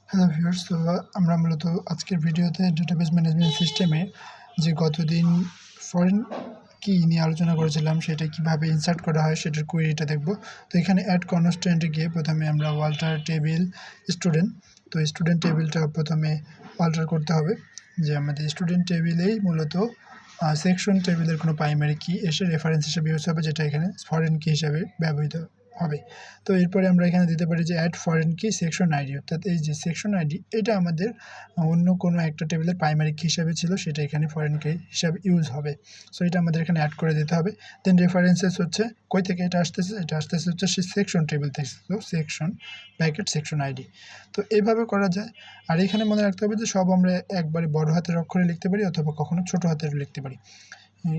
Hello viewers, তো আমরা মূলত আজকের ভিডিওতে ডেটাবেস ম্যানেজমেন্ট সিস্টেমে যে গতদিন ফরেন কি নিয়ে আলোচনা করেছিলাম সেটা কিভাবে ইনসার্ট করা হয় সেটার কোয়েরিটা দেখব। তো এখানে অ্যাড কনস্ট্যান্টে গিয়ে প্রথমে আমরা ওয়াল্টার টেবিল স্টুডেন্ট, তো স্টুডেন্ট টেবিলটা প্রথমে ওয়াল্টার করতে হবে যে আমাদের স্টুডেন্ট টেবিলেই মূলত সেকশন টেবিলের কোনো প্রাইমারি কি এসে রেফারেন্স হিসেবে ইউজ হবে, যেটা এখানে ফরেন কি হিসাবে ব্যবহৃত হবে। তো এরপরে আমরা এখানে দিতে পারি যে add foreign key section ID, অর্থাৎ এই যে সেকশন আইডি এটা আমাদের অন্য কোনো একটা টেবিলের প্রাইমারি কি হিসাবে ছিল, সেটা এখানে ফরেন কি হিসাবে ইউজ হবে। সো এটা আমাদের এখানে অ্যাড করে দিতে হবে। দেন রেফারেন্সেস হচ্ছে কই থেকে এটা আসতেছে, এটা আসতেছে হচ্ছে সেই সেকশন টেবিল থেকে, তো সেকশন ব্র্যাকেট সেকশন আইডি। তো এইভাবে করা যায়। আর এখানে মনে রাখতে হবে যে সব আমরা একবারে বড় হাতের অক্ষরে লিখতে পারি অথবা কখনো ছোট হাতের লিখতে পারি,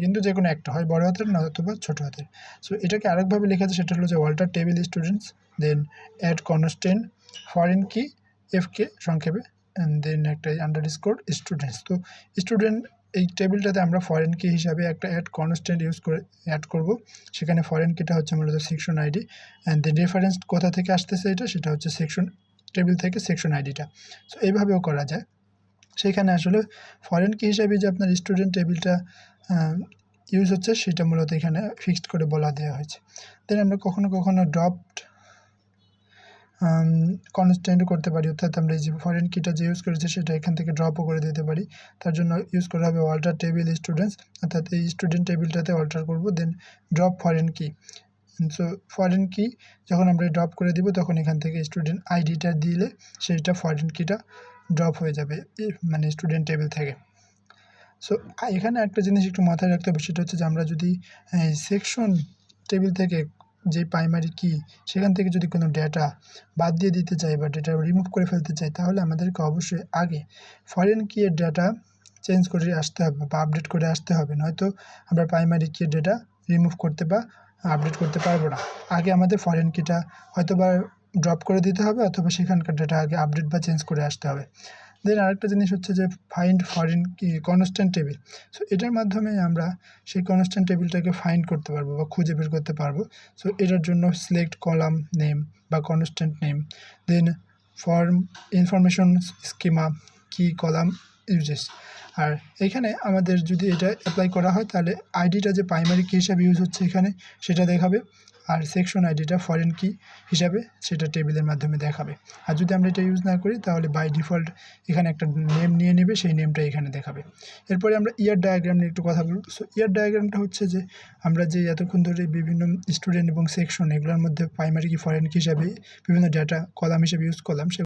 কিন্তু যে কোনো একটা হয় বড় হাতের না অথবা ছোটো হাতের। সো এটাকে আরেকভাবে লেখা আছে, সেটা হলো যে ওয়াল্টার টেবিল স্টুডেন্টস, দেন অ্যাড কনস্ট্যান্ট ফরেন কি এফকে সংক্ষেপে, দেন একটা আন্ডারস্কোর স্টুডেন্টস। তো স্টুডেন্ট এই টেবিলটাতে আমরা ফরেন কি হিসাবে একটা অ্যাড কনস্ট্যান্ট ইউজ করে অ্যাড করব। সেখানে ফরেন কিটা হচ্ছে মূলত section ID, and then reference কোথা থেকে আসতেছে এটা, সেটা হচ্ছে সেকশন টেবিল থেকে সেকশন আইডিটা। সো এইভাবেও করা যায়। সেখানে আসলে ফরেন কি হিসাবে যে আপনার স্টুডেন্ট টেবিলটা ইউজ হচ্ছে সেটা মূলত এখানে ফিক্সড করে বলা দেওয়া হয়েছে। দেন আমরা কখনো কখনো ড্রপড কনস্ট্যান্ট করতে পারি, অর্থাৎ আমরা এই যে ফরেন কিটা যে ইউজ করেছি সেটা এখান থেকে ড্রপও করে দিতে পারি। তার জন্য ইউজ করা হবে অল্টার টেবিল স্টুডেন্টস, অর্থাৎ এই স্টুডেন্ট টেবিলটাতে অল্টার করব, then drop foreign key. So foreign key যখন আমরা ড্রপ করে দিব তখন এখান থেকে স্টুডেন্ট আইডিটা দিলে সেইটা ফরেন কিটা ড্রপ হয়ে যাবে মানে স্টুডেন্ট টেবিল থেকে। সো এখানে একটা জিনিস একটু মাথায় রাখতে হবে, সেটা হচ্ছে যে আমরা যদি সেকশন টেবিল থেকে যে প্রাইমারি কি সেখান থেকে যদি কোনো ডেটা বাদ দিয়ে দিতে চাই বা ডেটা রিমুভ করে ফেলতে চাই, তাহলে আমাদেরকে অবশ্যই আগে ফরেন কি এর ডেটা চেঞ্জ করে আসতে হবে বা আপডেট করে আসতে হবে, নয়তো আমরা প্রাইমারি কি এর ডেটা রিমুভ করতে বা আপডেট করতে পারবো না। আগে আমাদের ফরেন কিটা হয়তো বা ড্রপ করে দিতে হবে অথবা সেখানকার ডেটা আগে আপডেট বা চেঞ্জ করে আসতে হবে। দেন আরেকটা জিনিস হচ্ছে যে ফাইন্ড ফরেন কি কনস্ট্যান্ট টেবিল। সো এটার মাধ্যমে আমরা সেই কনস্ট্যান্ট টেবিলটাকে ফাইন্ড করতে পারবো বা খুঁজে বের করতে পারবো। সো এটার জন্য সিলেক্ট কলাম নেম বা কনস্ট্যান্ট নেম, দেন ফর্ম ইনফরমেশন স্কিমা কি কলাম ইউজেস। আর এখানে আমাদের যদি এটা অ্যাপ্লাই করা হয় তাহলে আইডিটা যে প্রাইমারি কি হিসাবে ইউজ হচ্ছে এখানে সেটা দেখাবে, আর সেকশন আইডিটা ফরেন কি হিসাবে সেটা টেবিলের মাধ্যমে দেখাবে। আর যদি আমরা এটা ইউজ না করি তাহলে বাই ডিফল্ট এখানে একটা নেম নিয়ে নেবে, সেই নেমটা এখানে দেখাবে। এরপরে আমরা ইয়ার ডায়াগ্রাম নিয়ে একটু কথা বলব। সো ইয়ার ডায়াগ্রামটা হচ্ছে যে আমরা যে এতক্ষণ ধরে বিভিন্ন স্টুডেন্ট এবং সেকশন এগুলোর মধ্যে প্রাইমারি কি ফরেন কি হিসাবে বিভিন্ন ডেটা কলাম হিসেবে ইউজ করলাম,